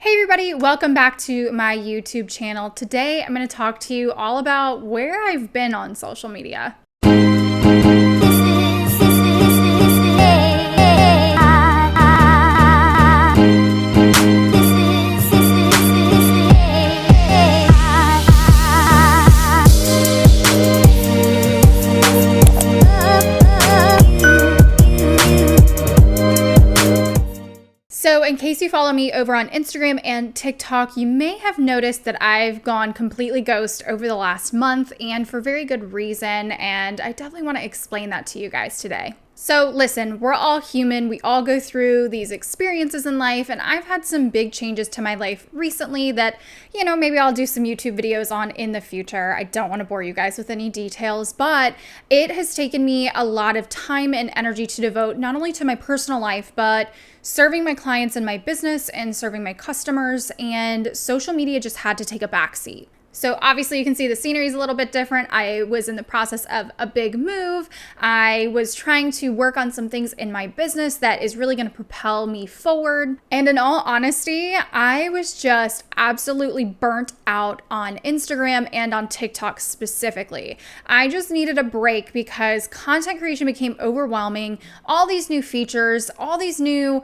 Hey everybody, welcome back to my YouTube channel. Today I'm going to talk to you all about where I've been on social media. So in case you follow me over on Instagram and TikTok, you may have noticed that I've gone completely ghost over the last month, and for very good reason, and I definitely want to explain that to you guys today. So listen, we're all human. We all go through these experiences in life, and I've had some big changes to my life recently that, maybe I'll do some YouTube videos on in the future. I don't want to bore you guys with any details, but it has taken me a lot of time and energy to devote not only to my personal life, but serving my clients in my business and serving my customers, and social media just had to take a backseat. So obviously you can see the scenery is a little bit different. I was in the process of a big move. I was trying to work on some things in my business that is really going to propel me forward. And in all honesty, I was just absolutely burnt out on Instagram and on TikTok specifically. I just needed a break because content creation became overwhelming. All these new features, all these new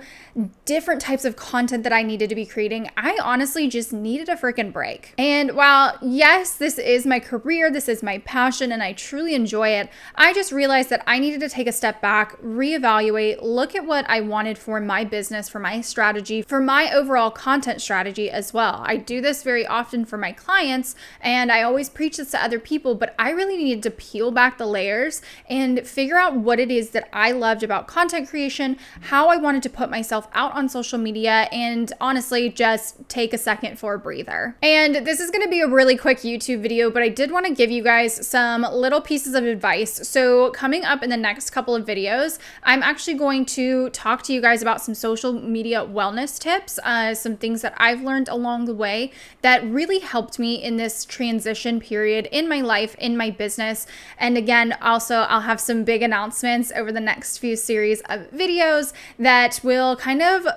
different types of content that I needed to be creating. I honestly just needed a freaking break. And while yes, this is my career, this is my passion, and I truly enjoy it, I just realized that I needed to take a step back, reevaluate, look at what I wanted for my business, for my strategy, for my overall content strategy as well. I do this very often for my clients, and I always preach this to other people, but I really needed to peel back the layers and figure out what it is that I loved about content creation, how I wanted to put myself out on social media, and honestly, just take a second for a breather. And this is going to be a really quick YouTube video, but I did want to give you guys some little pieces of advice. So coming up in the next couple of videos, I'm actually going to talk to you guys about some social media wellness tips, some things that I've learned along the way that really helped me in this transition period in my life, in my business. And again, also I'll have some big announcements over the next few series of videos that will kind of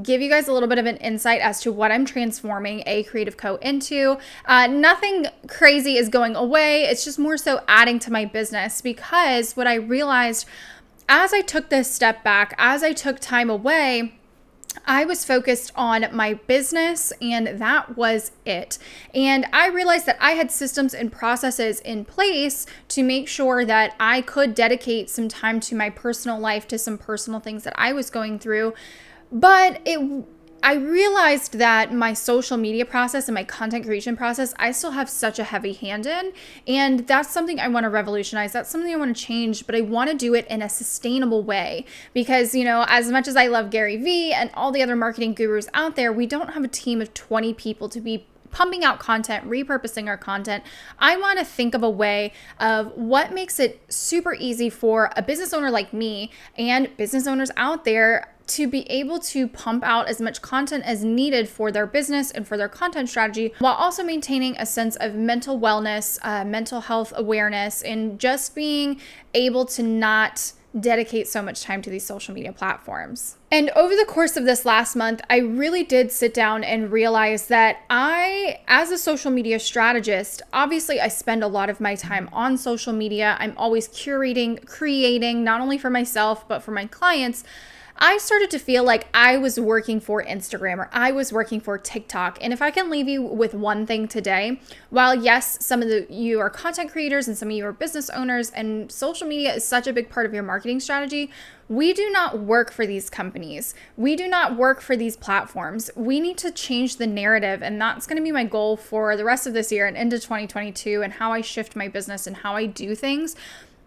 give you guys a little bit of an insight as to what I'm transforming A Creative Co into. Nothing crazy is going away. It's just more so adding to my business, because what I realized as I took this step back, as I took time away, I was focused on my business, and that was it. And I realized that I had systems and processes in place to make sure that I could dedicate some time to my personal life, to some personal things that I was going through. But I realized that my social media process and my content creation process, I still have such a heavy hand in, and that's something I want to revolutionize. That's something I want to change, but I want to do it in a sustainable way because, as much as I love Gary Vee and all the other marketing gurus out there, we don't have a team of 20 people to be pumping out content, repurposing our content. I want to think of a way of what makes it super easy for a business owner like me and business owners out there to be able to pump out as much content as needed for their business and for their content strategy, while also maintaining a sense of mental wellness, mental health awareness, and just being able to not dedicate so much time to these social media platforms. And over the course of this last month, I really did sit down and realize that as a social media strategist, obviously I spend a lot of my time on social media. I'm always curating, creating, not only for myself, but for my clients. I started to feel like I was working for Instagram or I was working for TikTok. And if I can leave you with one thing today, while yes, some of you are content creators and some of you are business owners, and social media is such a big part of your marketing strategy, we do not work for these companies. We do not work for these platforms. We need to change the narrative, and that's going to be my goal for the rest of this year and into 2022, and how I shift my business and how I do things.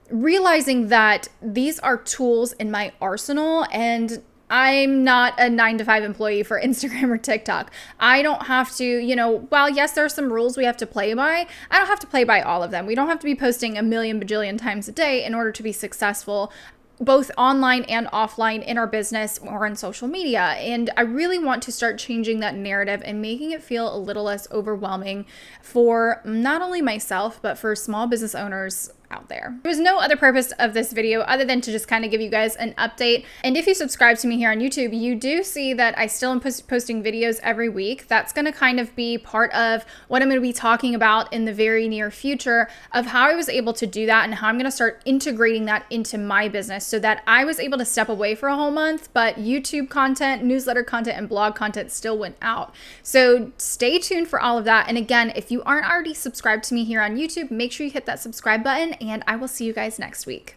Realizing that these are tools in my arsenal, and I'm not a 9-to-5 employee for Instagram or TikTok. I don't have to, while yes, there are some rules we have to play by, I don't have to play by all of them. We don't have to be posting a million bajillion times a day in order to be successful, both online and offline in our business or on social media. And I really want to start changing that narrative and making it feel a little less overwhelming for not only myself, but for small business owners out there. There was no other purpose of this video other than to just kind of give you guys an update. And if you subscribe to me here on YouTube, you do see that I still am posting videos every week. That's going to kind of be part of what I'm going to be talking about in the very near future of how I was able to do that and how I'm going to start integrating that into my business so that I was able to step away for a whole month, but YouTube content, newsletter content, and blog content still went out. So stay tuned for all of that. And again, if you aren't already subscribed to me here on YouTube, make sure you hit that subscribe button, and I will see you guys next week.